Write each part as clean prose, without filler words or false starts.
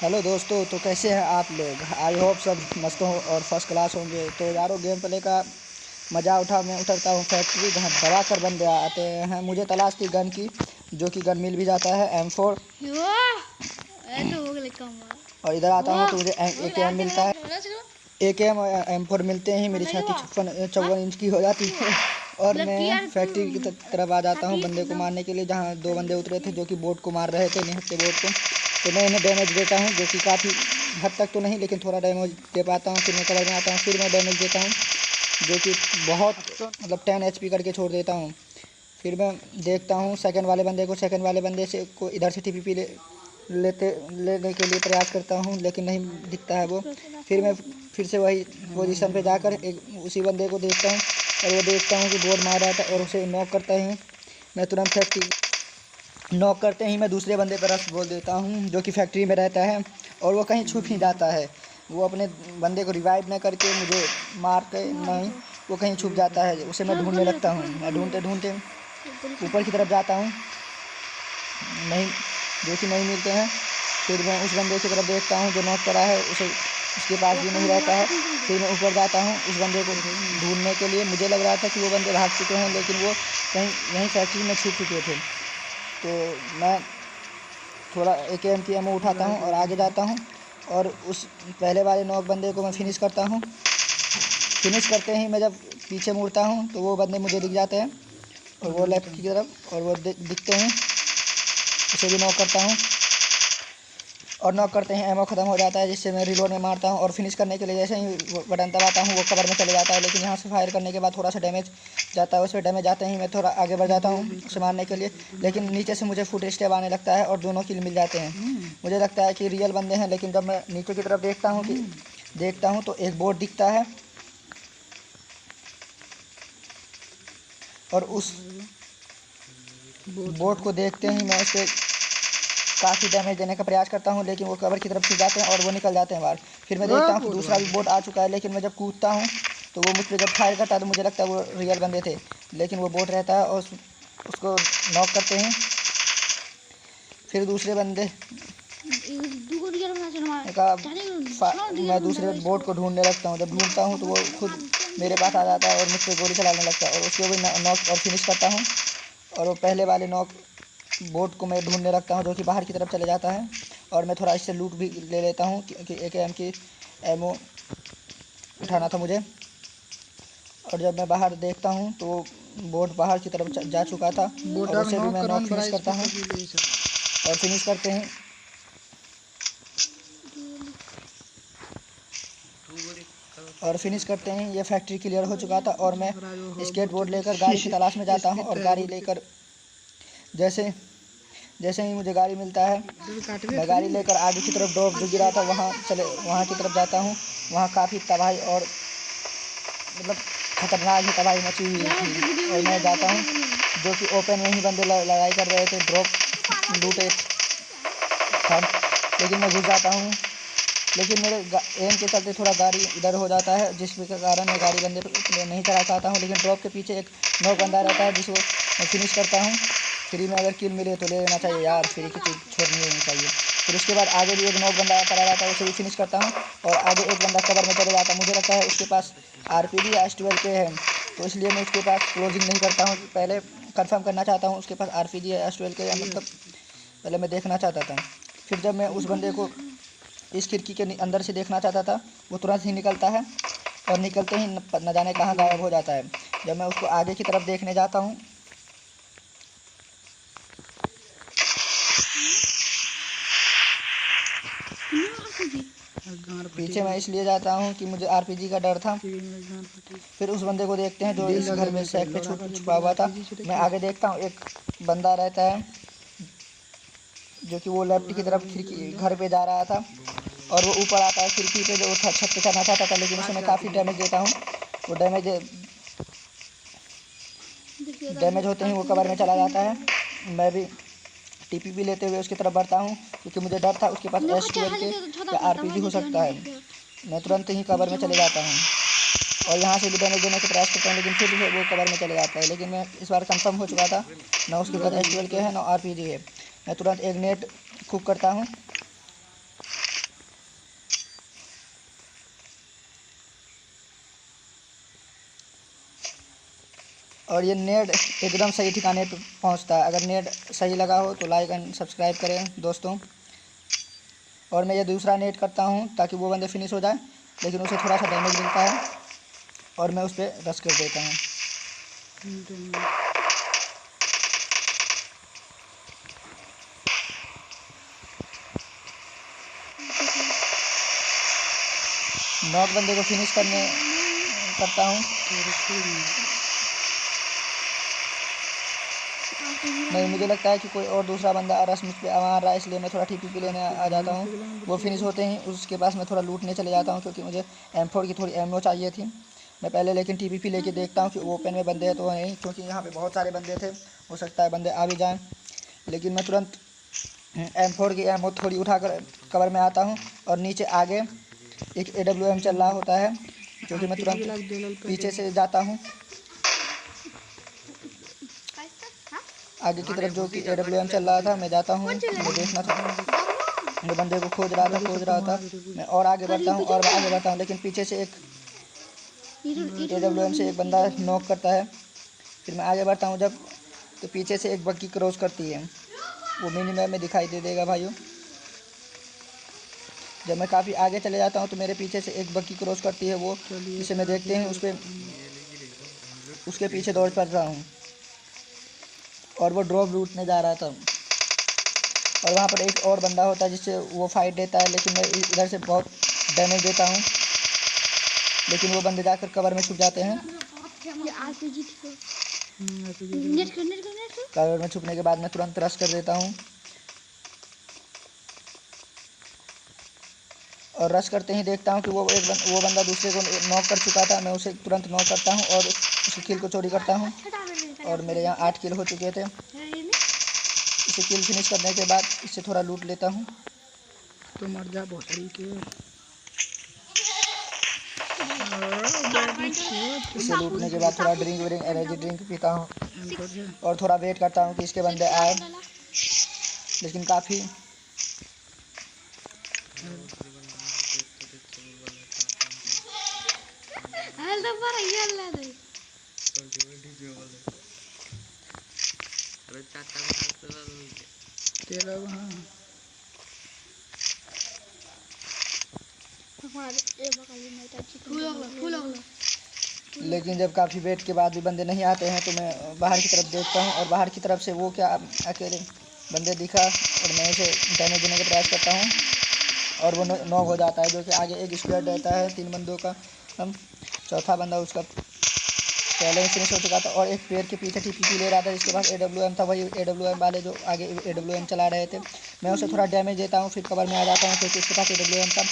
Hello दोस्तों, तो कैसे हैं आप लोग। आई होप सब मस्त हो और फर्स्ट क्लास होंगे। तो यारों, गेम प्ले का मज़ा मैं उतरता हूँ फैक्ट्री जहाँ दबा कर बंदे आते हैं। मुझे तलाश थी गन की, जो कि गन मिल भी जाता है M4। और इधर आता हूँ तो मुझे AKM मिलता है। AKM और M4 मिलते ही मेरी छाती 54 इंच की हो जाती है। और मैं फैक्ट्री की तरफ आ जाता हूँ बंदे को मारने के लिए, जहाँ दो बंदे उतरे थे जो कि बोट को मार रहे थे, निहत्ते बोट को। तो मैं इन्हें डैमेज देता हूँ, जो कि काफ़ी हद तक तो नहीं लेकिन थोड़ा डैमेज दे पाता हूँ। फिर मैं कवर में आता हूँ, फिर मैं डैमेज देता हूँ, जो कि बहुत मतलब 10 HP करके छोड़ देता हूँ। फिर मैं देखता हूँ सेकंड वाले बंदे को, सेकंड वाले बंदे से को इधर से TPP लेने के लिए प्रयास करता हूँ, लेकिन नहीं दिखता है वो। फिर मैं फिर से वही पोजीशन पे जाकर उसी बंदे को देखता हूँ, और वो देखता हूँ कि बोर्ड मार रहा था और उसे नॉक करता ही मैं तुरंत फैक्ट्री नॉक करते ही मैं दूसरे बंदे पर रश बोल देता हूँ, जो कि फैक्ट्री में रहता है और वो कहीं छुप ही जाता है। वो अपने बंदे को रिवाइव न करके मुझे मार के नहीं, वो कहीं छुप जाता है। उसे मैं ढूंढने लगता हूँ। मैं ढूंढते ढूंढते ऊपर की तरफ जाता हूँ, नहीं जो कि नहीं मिलते हैं। फिर मैं उस बंदे की तरफ देखता हूँ जो नॉक करा है, उसके पास भी नहीं रहता है। फिर मैं ऊपर जाता हूँ उस बंदे को ढूंढने के लिए। मुझे लग रहा था कि वो बंदे भाग चुके हैं, लेकिन वो कहीं यहीं फैक्ट्री में छुप चुके थे। तो मैं थोड़ा AKM की एमओ उठाता हूँ और आगे जाता हूँ, और उस पहले वाले नॉक बंदे को मैं फिनिश करता हूँ। फिनिश करते ही मैं जब पीछे मुड़ता हूँ तो वो बंदे मुझे दिख जाते हैं, और वो लेफ्ट की तरफ, और वो दिखते हैं। उसे भी नॉक करता हूँ, और नॉक करते ही एमओ ख़त्म हो जाता है, जिससे मैं रिलोड में मारता हूँ। और फिनिश करने के लिए जैसे ही वो बटन दबाता हूँ वो कवर में चले जाता है, लेकिन यहाँ से फायर करने के बाद थोड़ा सा डैमेज जाता है। उस पर डैमेज आते ही मैं थोड़ा आगे बढ़ जाता हूँ उसे मारने के लिए, लेकिन नीचे से मुझे फुट स्टेप आने लगता है और दोनों किल मिल जाते हैं। मुझे लगता है कि रियल बंदे हैं, लेकिन जब मैं नीचे की तरफ देखता हूँ तो एक बोट दिखता है, और उस बोट को देखते ही मैं उस पर काफ़ी डैमेज देने का प्रयास करता हूं, लेकिन वो कवर की तरफ से जाते हैं और वो निकल जाते हैं बाहर। फिर मैं देखता हूं कि दूसरा भी बोट आ चुका है, लेकिन मैं जब कूदता हूं तो वो मुझ पर जब फायर करता है तो मुझे लगता है वो रियल बंदे थे, लेकिन वो बोट रहता है, और उसको नॉक करते हैं। फिर दूसरे बंदे का मैं दूसरे बोट को ढूंढने लगता हूँ। जब ढूंढता हूँ तो वो खुद मेरे पास आ जाता है और मुझ पर गोली चलाने लगता है, और उसको भी नॉक और फिनिश करता हूँ। और वो पहले वाले नॉक बोट को मैं ढूंढने लगता हूँ, जो कि बाहर की तरफ चले जाता है, और मैं थोड़ा इससे लूट भी ले लेता हूँ कि AKM की एमओ उठाना था मुझे। और जब मैं बाहर देखता हूँ तो बोट बाहर की तरफ जा चुका था, और उसे भी मैं नॉक फिनिश करता हूँ। और फिनिश करते हैं ये फैक्ट्री क्लियर हो चुका था, और मैं स्केटबोर्ड लेकर गाड़ी की तलाश में जाता हूँ। और गाड़ी लेकर जैसे ही मुझे गाड़ी मिलता है, मैं गाड़ी लेकर आगे की तरफ ड्रॉप जो गिरा था वहाँ की तरफ जाता हूँ। वहाँ काफ़ी तबाही और मतलब खतरनाक ही तबाही मची हुई थी, और मैं जाता हूँ, जो कि ओपन में ही बंदे लड़ाई कर रहे थे, ड्रॉप लूटे था, लेकिन मैं घुस जाता हूँ। लेकिन मेरे एम के चलते थोड़ा गाड़ी इधर हो जाता है, जिसके कारण मैं गाड़ी बंदे पर नहीं चला पाता हूँ। लेकिन ड्रॉप के पीछे एक नॉक बंदा रहता है, जिसको मैं फिनिश करता हूँ। फ्री में अगर किल मिले तो ले लेना चाहिए यार, फ्री की चीज़ छोड़नी नहीं चाहिए। फिर उसके बाद आगे भी एक नॉक बंदा पड़ा रहता है, उसे भी फिनिश करता हूँ। और आगे एक बंदा कवर में चले जाता है, मुझे लगता है उसके पास RPG या S12 के है, तो इसलिए मैं उसके पास क्लोजिंग नहीं करता हूँ। पहले कंफर्म करना चाहता हूँ उसके पास RPG या S12 के, या मतलब पहले मैं देखना चाहता था। फिर जब मैं उस बंदे को इस खिड़की के अंदर से देखना चाहता था, वो तुरंत ही निकलता है, और निकलते ही न जाने कहाँ गायब हो जाता है। जब मैं उसको आगे की तरफ देखने जाता हूँ पीछे मैं इसलिए जाता हूँ कि मुझे RPG का डर था। फिर उस बंदे को देखते हैं जो इस घर में सैक पे छुपा हुआ था। मैं आगे देखता हूँ, एक बंदा रहता है जो कि वो लेफ्ट की तरफ खिड़की घर पे जा रहा था, और वो ऊपर आता है खिड़की पे, जो छत पे चढ़ना चाहता था, लेकिन उसे मैं काफ़ी डैमेज देता हूँ। वो डैमेज होते ही वो कवर में चला जाता है। मैं भी TPP लेते हुए उसकी तरफ बढ़ता हूँ, क्योंकि मुझे डर था उसके पास S12 के या RPG हो सकता है। मैं तुरंत ही कवर में चले जाता हूँ, और यहाँ से भी डैमेज देने का प्रयास करता हूँ, लेकिन फिर भी वो कवर में चले जाता है। लेकिन मैं इस बार कंफर्म हो चुका था, ना उसके पास S12 के है ना RPG है। मैं तुरंत एक नेट कुक करता हूँ, और ये नेट एकदम सही ठिकाने पर पहुंचता है। अगर नेट सही लगा हो तो लाइक एंड सब्सक्राइब करें दोस्तों। और मैं ये दूसरा नेट करता हूँ ताकि वो बंदे फिनिश हो जाए, लेकिन उसे थोड़ा सा डैमेज मिलता है और मैं उस पर रश कर देता हूँ। नॉक बंदे को फिनिश करता हूँ। नहीं, मुझे लगता है कि कोई और दूसरा बंदा रश मुझ पर मार रहा है, इसलिए मैं थोड़ा TPP लेने आ जाता हूँ। वो फिनिश होते ही उसके पास मैं थोड़ा लूटने चले जाता हूँ, क्योंकि मुझे M4 की थोड़ी एमओ चाहिए थी। मैं पहले लेकिन TPP लेके देखता हूँ कि ओपन में बंदे हैं तो नहीं, क्योंकि यहाँ पे बहुत सारे बंदे थे, हो सकता है बंदे आ भी जाएँ। लेकिन मैं तुरंत M4 की एमओ थोड़ी उठाकर कवर में आता हूँ और नीचे आगे एक AWM चल रहा होता है, जो कि मैं तुरंत पीछे से जाता हूँ आगे की तरफ। जो कि AWM चल रहा था, मैं जाता हूँ, मैं देखना था, मैं बंदे को खोज रहा था। मैं और आगे बढ़ता हूँ लेकिन पीछे से एक AWM से एक बंदा नॉक करता है। फिर मैं आगे बढ़ता हूँ जब, तो पीछे से एक बग्गी क्रॉस करती है, वो मिनी मैप में दिखाई दे देगा भाइयों। जब मैं काफ़ी आगे चले जाता हूँ तो मेरे पीछे से एक बग्गी क्रॉस करती है, वो जिसे मैं देखते हैं उसके पीछे दौड़ पड़ रहा हूँ और वो ड्रॉप लूटने जा रहा था। और वहाँ पर एक और बंदा होता है जिससे वो फाइट देता है, लेकिन मैं इधर से बहुत डैमेज देता हूँ, लेकिन वो बंदे जाकर कवर में छुप जाते हैं। कवर में छुपने के बाद मैं तुरंत रश कर देता हूँ और रश करते ही देखता हूँ कि वो बंदा दूसरे को नॉक कर चुका था। मैं उसे तुरंत नॉक करता हूँ और उसकी किल को चोरी करता हूँ और मेरे यहाँ 8 किल हो चुके थे। इसे किल फिनिश करने के बाद इससे थोड़ा लूट लेता हूँ। तो मर जा भोसड़ी के। इसे लूटने के बाद थोड़ा एनर्जी ड्रिंक पीता हूँ और थोड़ा वेट करता हूँ कि इसके बंदे आए, लेकिन काफ़ी लेकिन जब काफ़ी वेट के बाद भी बंदे नहीं आते हैं तो मैं बाहर की तरफ देखता हूँ और बाहर की तरफ से वो क्या अकेले बंदे दिखा और मैं उसे डैमेज देने का प्रयास करता हूँ और वो नॉक हो जाता है। जो कि आगे एक स्क्वाड रहता है 3 बंदों का, हम चौथा बंदा उसका पहले ही फिनिश हो चुका था और एक पेड़ के पीछे TPP ले रहा था जिसके पास AWM था। वही AWM वाले जो आगे AWM चला रहे थे, मैं उसे थोड़ा डैमेज देता हूँ, फिर कवर में आ जाता हूँ क्योंकि उसके पास AWM था।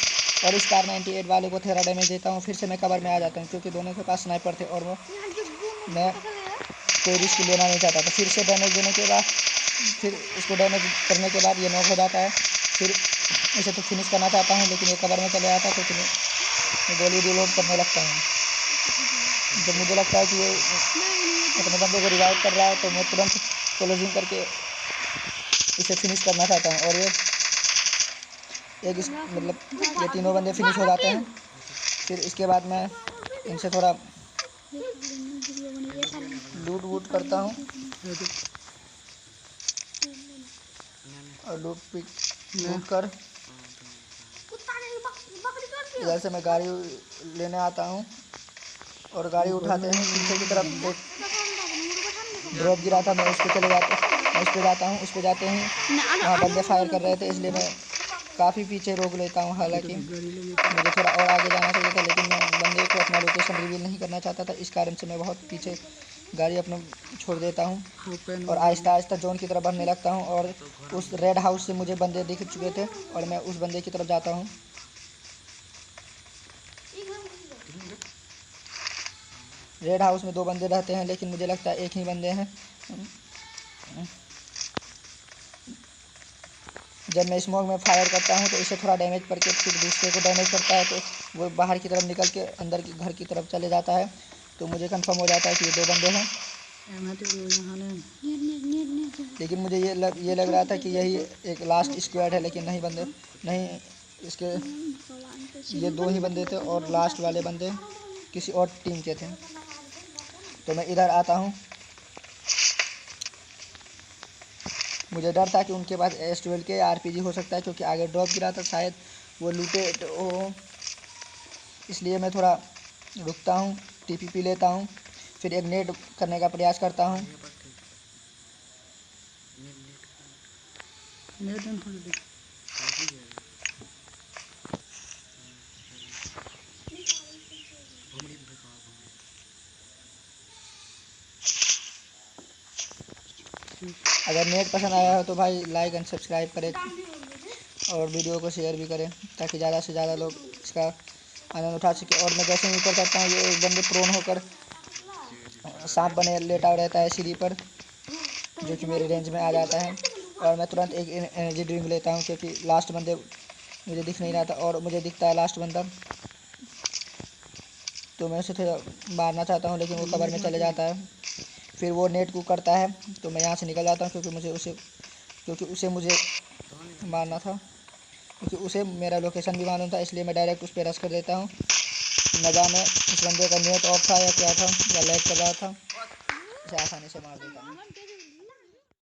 और इस कार 98 वाले को थोड़ा डैमेज देता हूँ, फिर से मैं कवर में आ जाता हूँ क्योंकि दोनों के पास स्नाइपर थे और मैं कोई रिस्क लेना नहीं चाहता था। फिर से डैमेज देने के बाद, फिर इसको डैमेज करने के बाद ये नॉक हो जाता है। फिर इसे तो फिनिश करना चाहता हूँ लेकिन ये कवर में चले आता है, तो मैं गोली रिलोड करने लगता हूँ। जब मुझे लगता है कि ये अपने बंदे को रिवाइव कर रहा है तो मैं तुरंत क्लोजिंग करके इसे फिनिश करना चाहता हूँ और ये ये तीनों बंदे फिनिश हो जाते हैं। फिर इसके बाद मैं इनसे थोड़ा लूट करता हूँ और लूट कर इधर से मैं गाड़ी लेने आता हूँ और गाड़ी उठाते हैं। पीछे की तरफ एक ड्रॉप गिरा था, मैं उस पर उस पर जाते हैं वहाँ बंदे फायर कर रहे थे, इसलिए मैं काफ़ी पीछे रोक लेता हूँ। हालांकि मुझे थोड़ा और आगे जाना चाहिए था, लेकिन मैं बंदे को अपना लोकेशन रिवील नहीं करना चाहता था, इस कारण से मैं बहुत पीछे गाड़ी अपना छोड़ देता हूँ और आहिस्ता आहिस्ता जोन की तरफ बढ़ने लगता हूँ। और उस रेड हाउस से मुझे बंदे दिख चुके थे और मैं उस बंदे की तरफ जाता हूँ। रेड हाउस में 2 बंदे रहते हैं, लेकिन मुझे लगता है एक ही बंदे हैं। जब मैं स्मोक में फायर करता हूं तो इसे थोड़ा डैमेज करके फिर दूसरे को डैमेज करता है, तो वो बाहर की तरफ निकल के अंदर की घर की तरफ चले जाता है, तो मुझे कंफर्म हो जाता है कि ये 2 बंदे हैं। लेकिन मुझे ये लग रहा था कि यही एक लास्ट स्क्वाड है, लेकिन नहीं, इसके ये 2 ही बंदे थे और लास्ट वाले बंदे किसी और टीम के थे। तो मैं इधर आता हूँ मुझे डर था कि उनके पास S12 के RPG हो सकता है, क्योंकि आगे ड्रॉप गिरा था, शायद वो लूटे तो, इसलिए मैं थोड़ा रुकता हूँ, TP लेता हूँ, फिर एक नेट करने का प्रयास करता हूँ। अगर नेट पसंद आया हो तो भाई लाइक एंड सब्सक्राइब करें और वीडियो को शेयर भी करें, ताकि ज़्यादा से ज़्यादा लोग इसका आनंद उठा सके। और मैं जैसे ही ऊपर चढ़ता हूँ, ये एक बंदे प्रोन होकर सांप बने लेटा रहता है सीढ़ी पर, जो कि मेरे रेंज में आ जाता है, और मैं तुरंत एक एनर्जी ड्रिंक लेता हूँ, क्योंकि लास्ट बंदे मुझे दिख नहीं रहा था और मुझे दिखता है लास्ट बंदा, तो मैं उसे थोड़ा मारना चाहता हूँ, लेकिन वो कवर में चले जाता है। फिर वो नेट को करता है, तो मैं यहाँ से निकल जाता हूँ, क्योंकि उसे मुझे मारना था, क्योंकि उसे मेरा लोकेशन भी मालूम था, इसलिए मैं डायरेक्ट उस पर रश कर देता हूँ। न जाने इस बंदे का नेट ऑफ था या क्या था, या लैग कर रहा था, इसे आसानी से मार देता हूँ।